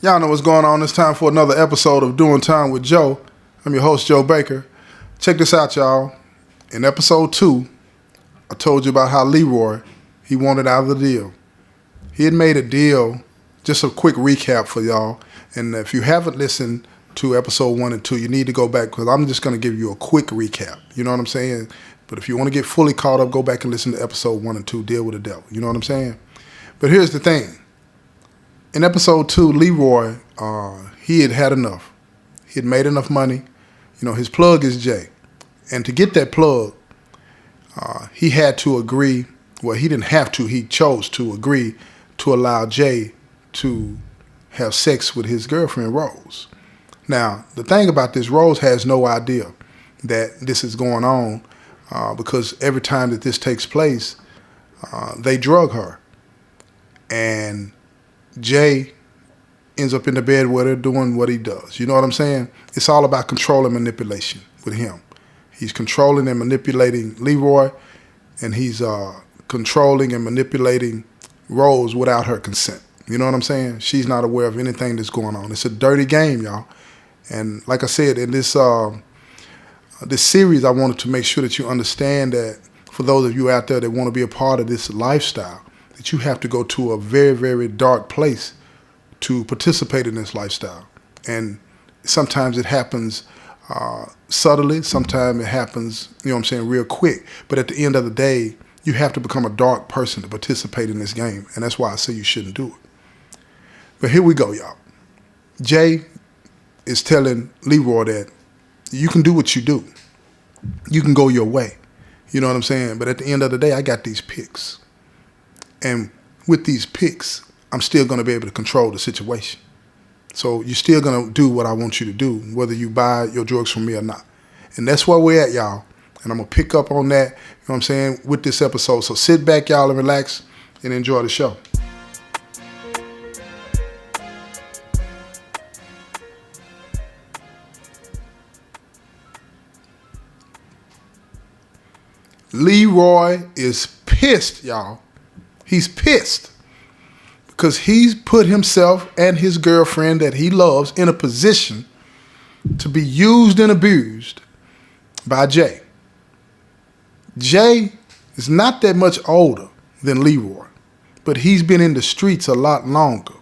Y'all know what's going on. It's time for another episode of Doing Time with Joe. I'm your host, Joe Baker. Check this out, y'all. In episode 2, I told you about how Leroy, he wanted out of the deal. He had made a deal, just a quick recap for y'all. And if you haven't listened to episode 1 and 2, you need to go back because I'm just going to give you a quick recap. You know what I'm saying? But if you want to get fully caught up, go back and listen to episode 1 and 2, Deal with the Devil. You know what I'm saying? But here's the thing. In episode 2, Leroy, he had enough. He had made enough money. You know, his plug is Jay. And to get that plug, he had to agree. Well, he didn't have to. He chose to agree to allow Jay to have sex with his girlfriend, Rose. Now, the thing about this, Rose has no idea that this is going on because every time that this takes place, they drug her. And Jay ends up in the bed with her doing what he does. You know what I'm saying? It's all about control and manipulation with him. He's controlling and manipulating Leroy, and he's controlling and manipulating Rose without her consent. You know what I'm saying? She's not aware of anything that's going on. It's a dirty game, y'all. And like I said, in this series, I wanted to make sure that you understand that for those of you out there that want to be a part of this lifestyle, that you have to go to a very, very dark place to participate in this lifestyle. And sometimes it happens subtly. Sometimes it happens, you know what I'm saying, real quick. But at the end of the day, you have to become a dark person to participate in this game. And that's why I say you shouldn't do it. But here we go, y'all. Jay is telling Leroy that you can do what you do. You can go your way. You know what I'm saying? But at the end of the day, I got these picks. And with these picks, I'm still going to be able to control the situation. So you're still going to do what I want you to do, whether you buy your drugs from me or not. And that's where we're at, y'all. And I'm going to pick up on that, you know what I'm saying, with this episode. So sit back, y'all, and relax and enjoy the show. Leroy is pissed, y'all. He's pissed because he's put himself and his girlfriend that he loves in a position to be used and abused by Jay. Jay is not that much older than Leroy, but he's been in the streets a lot longer.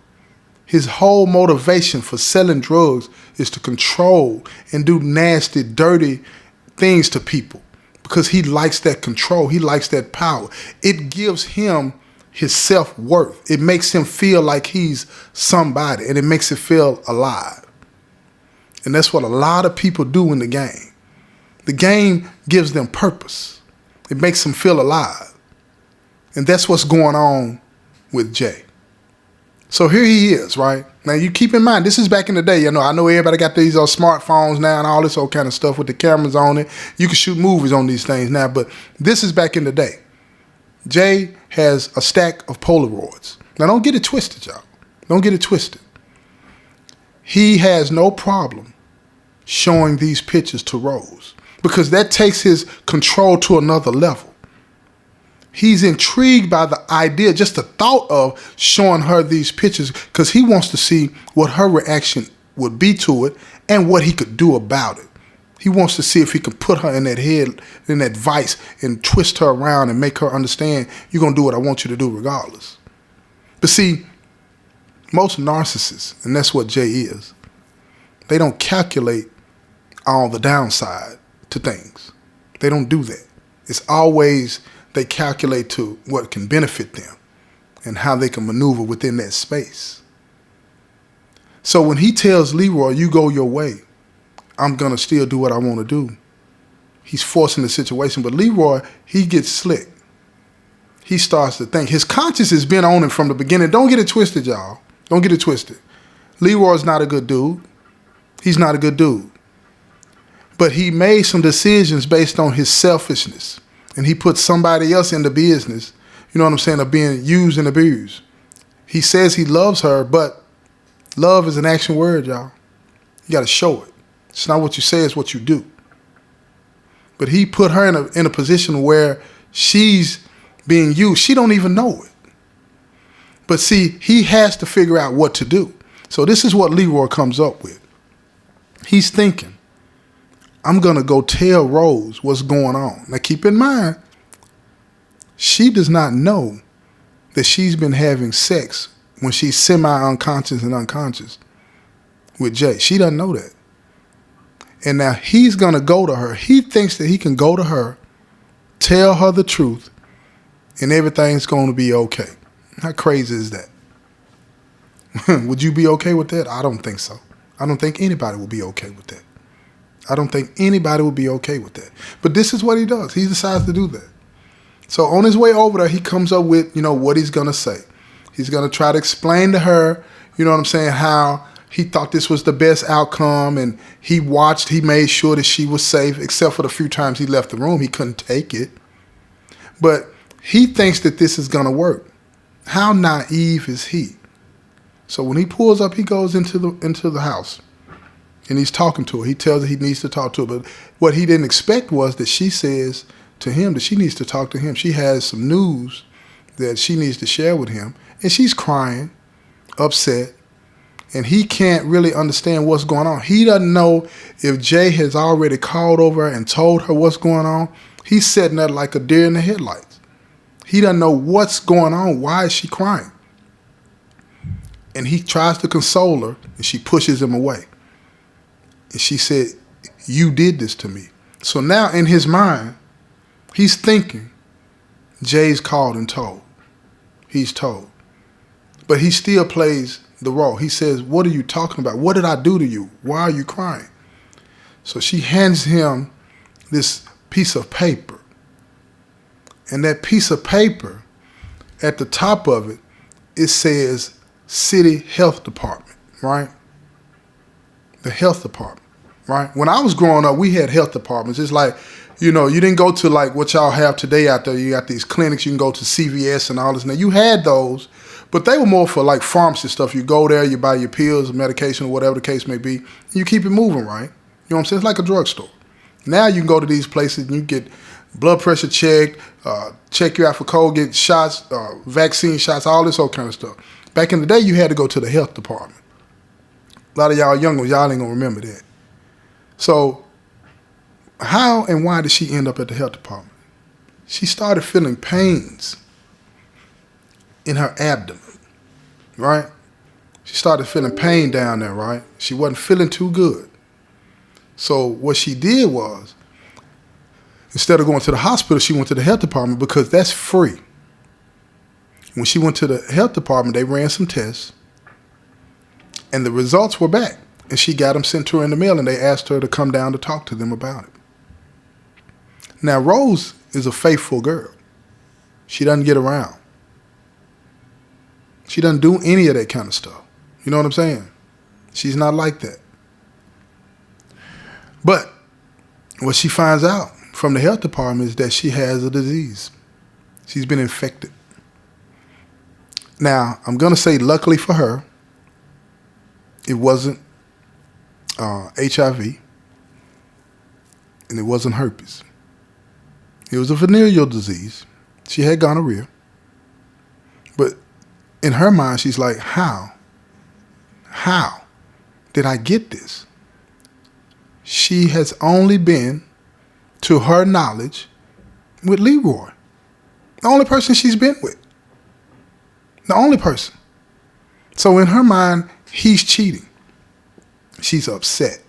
His whole motivation for selling drugs is to control and do nasty, dirty things to people because he likes that control. He likes that power. It gives him his self-worth. It makes him feel like he's somebody, and it makes him feel alive. And that's what a lot of people do in the game. The game gives them purpose. It makes them feel alive. And that's what's going on with Jay. So here he is, right? Now you keep in mind, this is back in the day. You know, I know everybody got these smartphones now and all this old kind of stuff with the cameras on it. You can shoot movies on these things now, but this is back in the day. Jay has a stack of Polaroids. Now, don't get it twisted, y'all. Don't get it twisted. He has no problem showing these pictures to Rose because that takes his control to another level. He's intrigued by the idea, just the thought of showing her these pictures because he wants to see what her reaction would be to it and what he could do about it. He wants to see if he can put her in that head, in that vice, and twist her around and make her understand you're going to do what I want you to do regardless. But see, most narcissists, and that's what Jay is, they don't calculate all the downside to things. They don't do that. It's always they calculate to what can benefit them and how they can maneuver within that space. So when he tells Leroy, you go your way, I'm going to still do what I want to do, he's forcing the situation. But Leroy, he gets slick. He starts to think. His conscience has been on him from the beginning. Don't get it twisted, y'all. Don't get it twisted. Leroy's not a good dude. He's not a good dude. But he made some decisions based on his selfishness. And he put somebody else in the business, you know what I'm saying, of being used and abused. He says he loves her, but love is an action word, y'all. You got to show it. It's not what you say, it's what you do. But he put her in a position where she's being used. She don't even know it. But see, he has to figure out what to do. So this is what Leroy comes up with. He's thinking, I'm going to go tell Rose what's going on. Now keep in mind, she does not know that she's been having sex when she's semi-unconscious and unconscious with Jay. She doesn't know that. And now he's going to go to her. He thinks that he can go to her, tell her the truth, and everything's going to be okay. How crazy is that? Would you be okay with that? I don't think so. I don't think anybody will be okay with that. I don't think anybody will be okay with that. But this is what he does. He decides to do that. So on his way over there, he comes up with, what he's going to say. He's going to try to explain to her, how he thought this was the best outcome, and he made sure that she was safe, except for the few times he left the room. He couldn't take it. But he thinks that this is going to work. How naive is he? So when he pulls up, he goes into the house, and he's talking to her. He tells her he needs to talk to her. But what he didn't expect was that she says to him that she needs to talk to him. She has some news that she needs to share with him, and she's crying, upset, and he can't really understand what's going on. He doesn't know if Jay has already called over and told her what's going on. He's sitting there like a deer in the headlights. He doesn't know what's going on. Why is she crying? And he tries to console her, and she pushes him away. And she said, "You did this to me." So now in his mind, he's thinking, Jay's called and told. He's told. But he still plays the role. He says, "What are you talking about? What did I do to you? Why are you crying?" So she hands him this piece of paper. And that piece of paper, at the top of it, it says City Health Department, right? The health department, right? When I was growing up, we had health departments. It's like, you didn't go to like what y'all have today out there. You got these clinics, you can go to CVS and all this. Now, you had those, but they were more for like pharmacy stuff. You go there, you buy your pills, medication, or whatever the case may be, and you keep it moving, right? You know what I'm saying? It's like a drugstore. Now you can go to these places and you get blood pressure checked, check you out for cold, get shots, vaccine shots, all this old kind of stuff. Back in the day, you had to go to the health department. A lot of y'all young ones, y'all ain't gonna remember that. So how and why did she end up at the health department? She started feeling pains in her abdomen, right? She started feeling pain down there, right? She wasn't feeling too good. So what she did was, instead of going to the hospital, she went to the health department because that's free. When she went to the health department, they ran some tests, and the results were back. And she got them sent to her in the mail, and they asked her to come down to talk to them about it. Now, Rose is a faithful girl. She doesn't get around. She doesn't do any of that kind of stuff. You know what I'm saying? She's not like that. But what she finds out from the health department is that she has a disease. She's been infected. Now, I'm going to say luckily for her, it wasn't HIV, and it wasn't herpes. It was a venereal disease. She had gonorrhea. But in her mind, she's like, how? How did I get this? She has only been, to her knowledge, with Leroy. The only person she's been with. The only person. So in her mind, he's cheating. She's upset.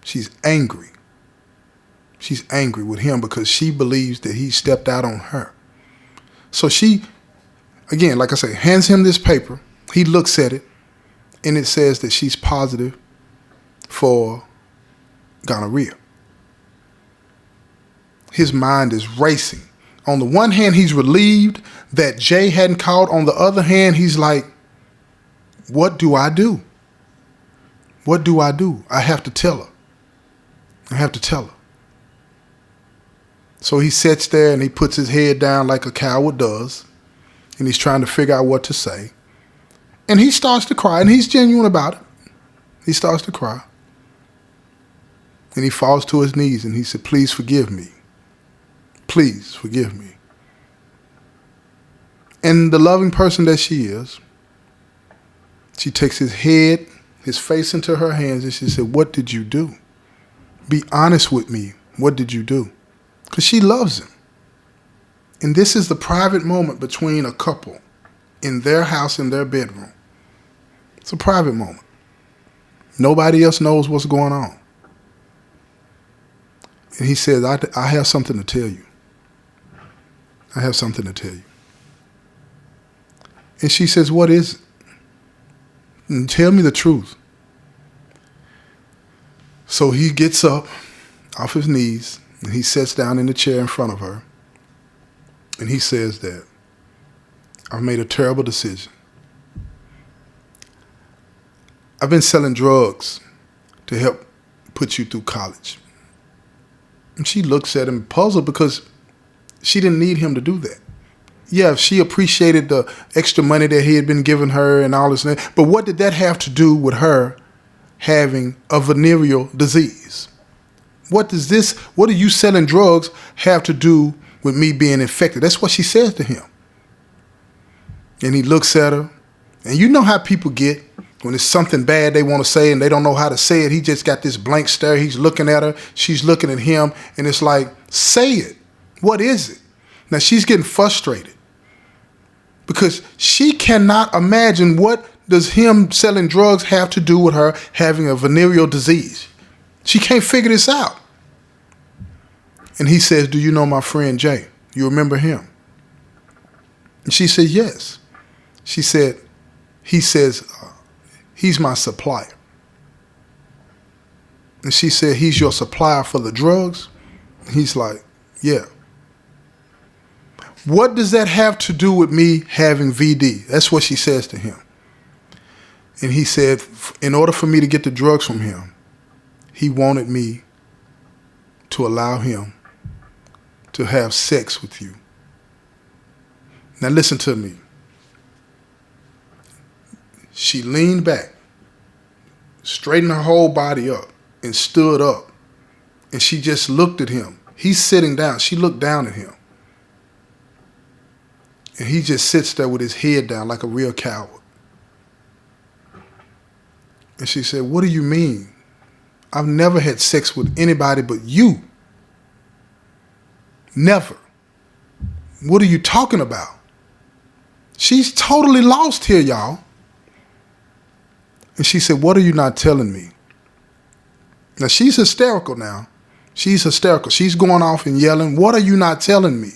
She's angry. She's angry with him because she believes that he stepped out on her. So she, again, like I say, hands him this paper. He looks at it, and it says that she's positive for gonorrhea. His mind is racing. On the one hand, he's relieved that Jay hadn't called. On the other hand, he's like, what do I do? What do I do? I have to tell her. I have to tell her. So he sits there and he puts his head down like a coward does. And he's trying to figure out what to say. And he starts to cry, and he's genuine about it. He starts to cry. And he falls to his knees and he said, "Please forgive me. Please forgive me." And the loving person that she She takes his head, his face into her hands, and she said, "What did you do? Be honest with me. What did you do?" Because she loves him. And this is the private moment between a couple in their house, in their bedroom. It's a private moment. Nobody else knows what's going on. And he says, I have something to tell you. I have something to tell you. And she says, "What is it? And tell me the truth." So he gets up off his knees and he sits down in the chair in front of her. And he says that, "I've made a terrible decision. I've been selling drugs to help put you through college." And she looks at him puzzled because she didn't need him to do that. Yeah, she appreciated the extra money that he had been giving her and all this. But what did that have to do with her having a venereal disease? What do you selling drugs have to do with me being infected? That's what she says to him. And he looks at her. And you know how people get when it's something bad they want to say and they don't know how to say it. He just got this blank stare. He's looking at her. She's looking at him. And it's like, say it. What is it? Now she's getting frustrated because she cannot imagine what does him selling drugs have to do with her having a venereal disease. She can't figure this out. And he says, "Do you know my friend Jay? You remember him?" And she said, "Yes." He says, "He's my supplier." And she said, "He's your supplier for the drugs?" And he's like, "Yeah." "What does that have to do with me having VD?" That's what she says to him. And he said, in order for me to get the drugs from him, he wanted me to allow him to have sex with you. Now listen to me. She leaned back, straightened her whole body up, and stood up. And she just looked at him. He's sitting down. She looked down at him. And he just sits there with his head down like a real coward. And she said, "What do you mean? I've never had sex with anybody but you. Never. What are you talking about?" She's totally lost here, y'all. And she said, "What are you not telling me?" Now she's hysterical now. She's hysterical. She's going off and yelling, "What are you not telling me?"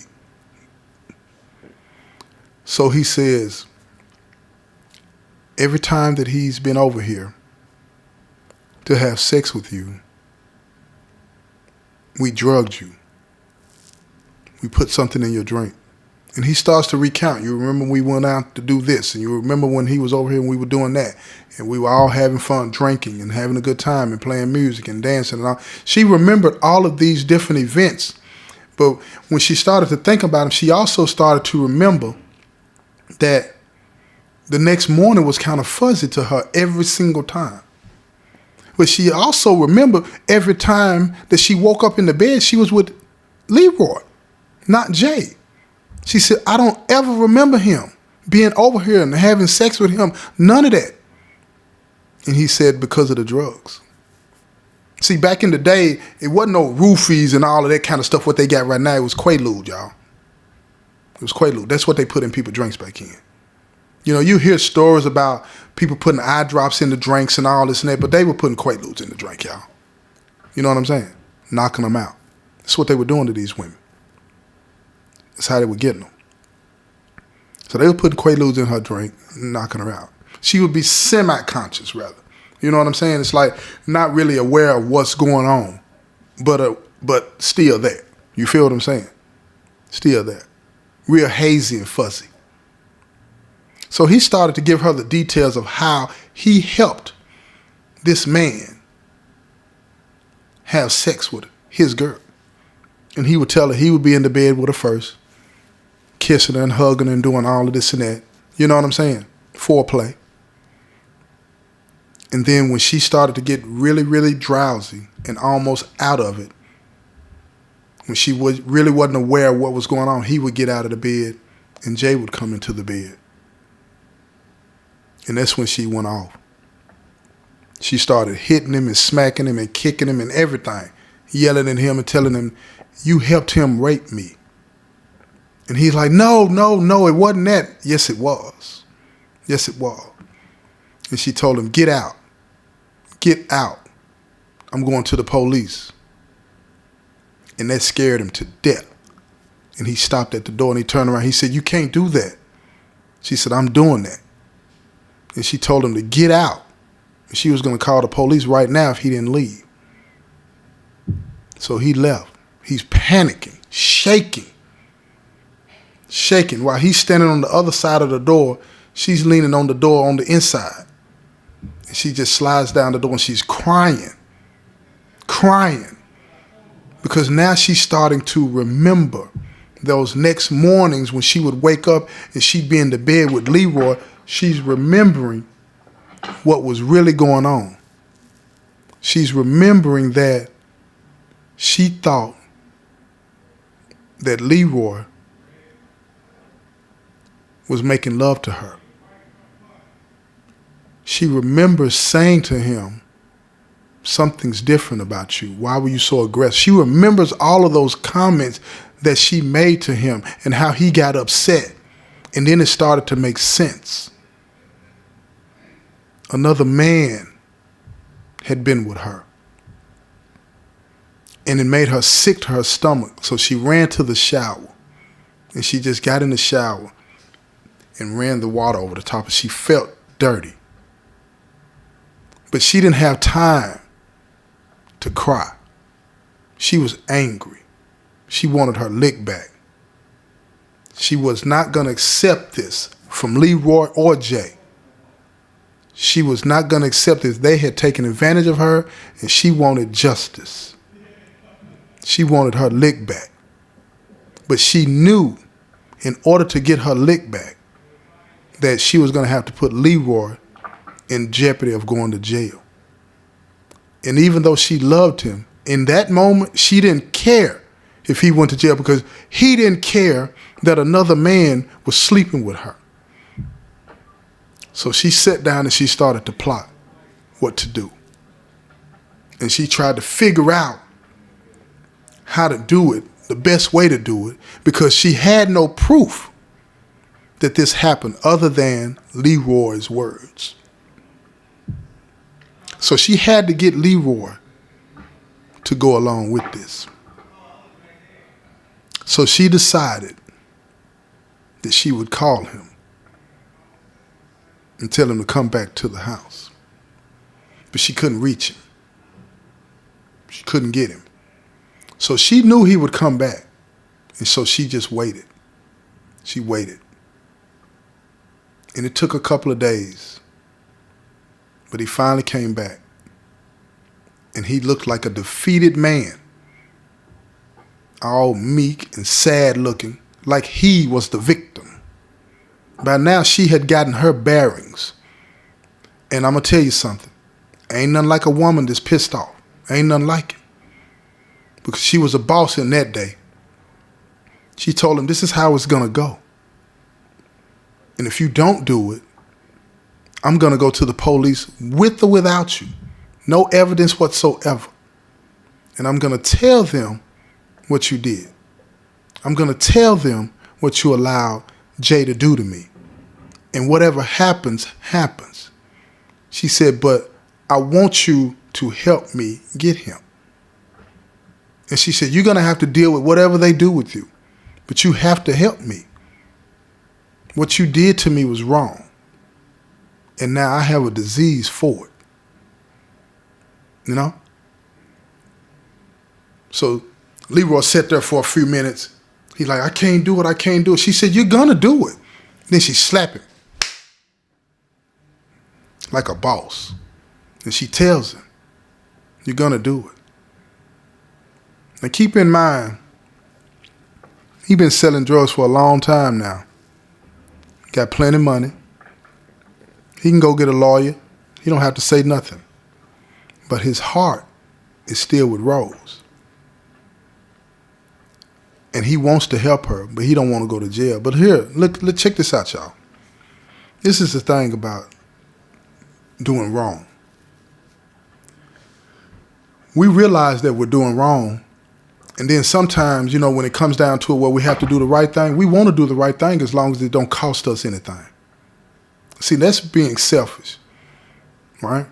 So he says, every time that he's been over here to have sex with you, we drugged you. We put something in your drink. And he starts to recount. You remember we went out to do this, and you remember when he was over here and we were doing that, and we were all having fun, drinking and having a good time and playing music and dancing and all. She remembered all of these different events, but when she started to think about them, she also started to remember that the next morning was kind of fuzzy to her every single time. But she also remembered every time that she woke up in the bed, she was with Leroy, not Jay. She said, "I don't ever remember him being over here and having sex with him. None of that." And he said, "Because of the drugs." See, back in the day, it wasn't no roofies and all of that kind of stuff what they got right now. It was Quaalude, y'all. It was Quaalude. That's what they put in people's drinks back in. You know, you hear stories about people putting eye drops in the drinks and all this and that, but they were putting Quaaludes in the drink, y'all. You know what I'm saying? Knocking them out. That's what they were doing to these women. That's how they were getting them. So they were putting Quaaludes in her drink, knocking her out. She would be semi-conscious, rather. You know what I'm saying? It's like not really aware of what's going on, but still there. You feel what I'm saying? Still there. Real hazy and fuzzy. So he started to give her the details of how he helped this man have sex with his girl. And he would tell her he would be in the bed with her first, kissing her and hugging her and doing all of this and that. You know what I'm saying? Foreplay. And then when she started to get really, really drowsy and almost out of it, when she really wasn't aware of what was going on, he would get out of the bed and Jay would come into the bed. And that's when she went off. She started hitting him and smacking him and kicking him and everything, yelling at him and telling him, "You helped him rape me." And he's like, no, it wasn't that. Yes, it was. Yes, it was. And she told him, "Get out. Get out. I'm going to the police." And that scared him to death. And he stopped at the door and he turned around. He said, "You can't do that." She said, "I'm doing that." And she told him to get out. And she was going to call the police right now if he didn't leave. So he left. He's panicking, shaking. While he's standing on the other side of the door, she's leaning on the door on the inside. And she just slides down the door and she's crying. Because now she's starting to remember those next mornings when she would wake up and she'd be in the bed with Leroy. She's remembering what was really going on. She's remembering that she thought that Leroy was making love to her. She remembers saying to him, "Something's different about you. Why were you so aggressive?" She remembers all of those comments that she made to him and how he got upset. And then it started to make sense. Another man had been with her. And it made her sick to her stomach. So she ran to the shower. And she just got in the shower and ran the water over the top. And she felt dirty. But she didn't have time to cry. She was angry. She wanted her lick back. She was not going to accept this from Leroy or Jay. She was not going to accept this. They had taken advantage of her, and she wanted justice. She wanted her lick back. But she knew in order to get her lick back that she was going to have to put Leroy in jeopardy of going to jail. And even though she loved him, in that moment, she didn't care if he went to jail because he didn't care that another man was sleeping with her. So she sat down and she started to plot what to do. And she tried to figure out how to do it, the best way to do it, because she had no proof that this happened other than Leroy's words. So she had to get Leroy to go along with this. So she decided that she would call him and tell him to come back to the house. But she couldn't reach him. She couldn't get him. So she knew he would come back. And so she just waited. She waited. And it took a couple of days. But he finally came back. And he looked like a defeated man. All meek and sad looking, like he was the victim. By now she had gotten her bearings. And I'm going to tell you something. Ain't nothing like a woman that's pissed off. Ain't nothing like it. Because she was a boss in that day. She told him, "This is how it's going to go. And if you don't do it, I'm going to go to the police with or without you. No evidence whatsoever. And I'm going to tell them what you did. I'm going to tell them what you allowed Jay to do to me. And whatever happens, happens." She said, "But I want you to help me get him." And she said, "You're going to have to deal with whatever they do with you. But you have to help me. What you did to me was wrong. And now I have a disease for it." You know? So Leroy sat there for a few minutes. He's like, "I can't do it. I can't do it." She said, "You're going to do it." Then she slapped him like a boss. And she tells him, "You're going to do it." Now keep in mind, he's been selling drugs for a long time now. Got plenty of money. He can go get a lawyer. He don't have to say nothing. But his heart is still with Rose. And he wants to help her, but he don't want to go to jail. But here, look, check this out, y'all. This is the thing about doing wrong. We realize that we're doing wrong. And then sometimes, when it comes down to it where we have to do the right thing, we want to do the right thing as long as it don't cost us anything. See, that's being selfish, right?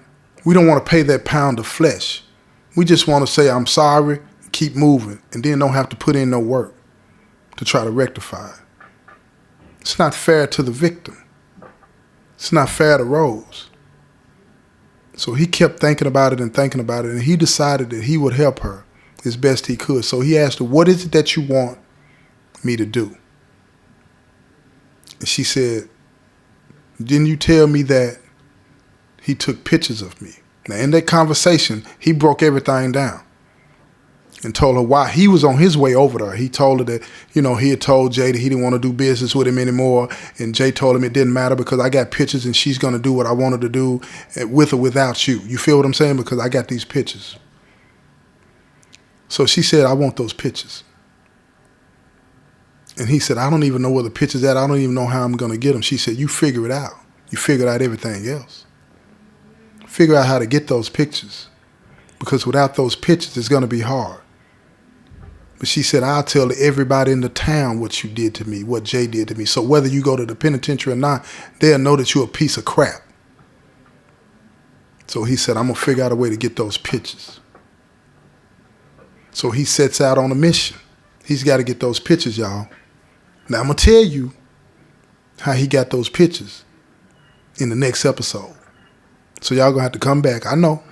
We don't want to pay that pound of flesh. We just want to say, I'm sorry, keep moving, and then don't have to put in no work to try to rectify it. It's not fair to the victim. It's not fair to Rose. So he kept thinking about it, and he decided that he would help her as best he could. So he asked her, what is it that you want me to do? And she said, didn't you tell me that he took pictures of me? Now, in that conversation, he broke everything down and told her why he was on his way over there. He told her that, he had told Jay that he didn't want to do business with him anymore. And Jay told him it didn't matter because I got pictures and she's going to do what I wanted to do with or without you. You feel what I'm saying? Because I got these pictures. So she said, I want those pictures. And he said, I don't even know where the picture's at. I don't even know how I'm going to get them. She said, you figure it out. You figured out everything else. Figure out how to get those pictures. Because without those pictures, it's going to be hard. But she said, I'll tell everybody in the town what you did to me, what Jay did to me. So whether you go to the penitentiary or not, they'll know that you're a piece of crap. So he said, I'm going to figure out a way to get those pictures. So he sets out on a mission. He's got to get those pictures, y'all. Now, I'm going to tell you how he got those pictures in the next episode. So y'all going to have to come back. I know.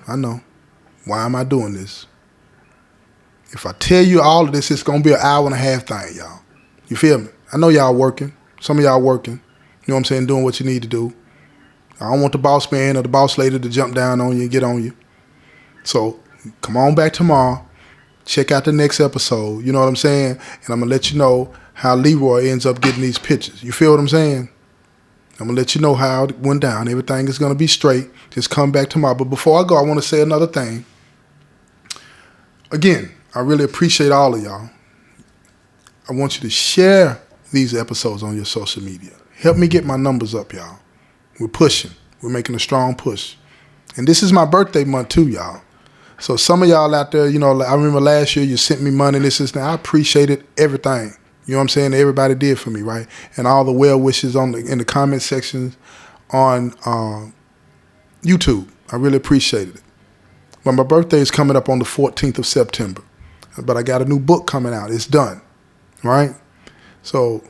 Why am I doing this? If I tell you all of this, it's going to be an hour and a half thing, y'all. You feel me? I know y'all working. Some of y'all working. You know what I'm saying? Doing what you need to do. I don't want the boss man or the boss lady to jump down on you and get on you. So come on back tomorrow. Check out the next episode. You know what I'm saying? And I'm going to let you know how Leroy ends up getting these pictures. You feel what I'm saying? I'm going to let you know how it went down. Everything is going to be straight. Just come back tomorrow. But before I go, I want to say another thing. Again, I really appreciate all of y'all. I want you to share these episodes on your social media. Help me get my numbers up, y'all. We're pushing. We're making a strong push. And this is my birthday month too, y'all. So some of y'all out there, I remember last year you sent me money, this. I appreciated everything. You know what I'm saying? Everybody did for me, right? And all the well wishes in the comment sections on YouTube. I really appreciated it. But my birthday is coming up on the 14th of September. But I got a new book coming out. It's done, right? So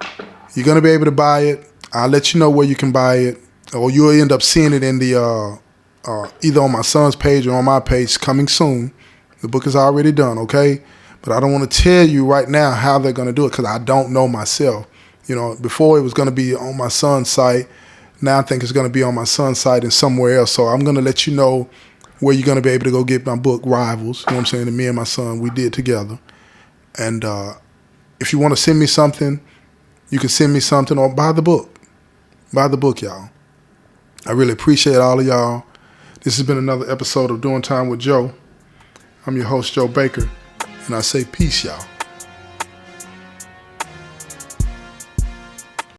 you're going to be able to buy it. I'll let you know where you can buy it. Or you'll end up seeing it in the either on my son's page or on my page coming soon. The book is already done, okay? But I don't want to tell you right now how they're going to do it because I don't know myself. Before it was going to be on my son's site. Now I think it's going to be on my son's site and somewhere else. So I'm going to let you know where you're going to be able to go get my book, Rivals. You know what I'm saying? And me and my son, we did together. And if you want to send me something, you can send me something or buy the book. Buy the book, y'all. I really appreciate all of y'all. This has been another episode of Doing Time with Joe. I'm your host, Joe Baker, and I say peace, y'all.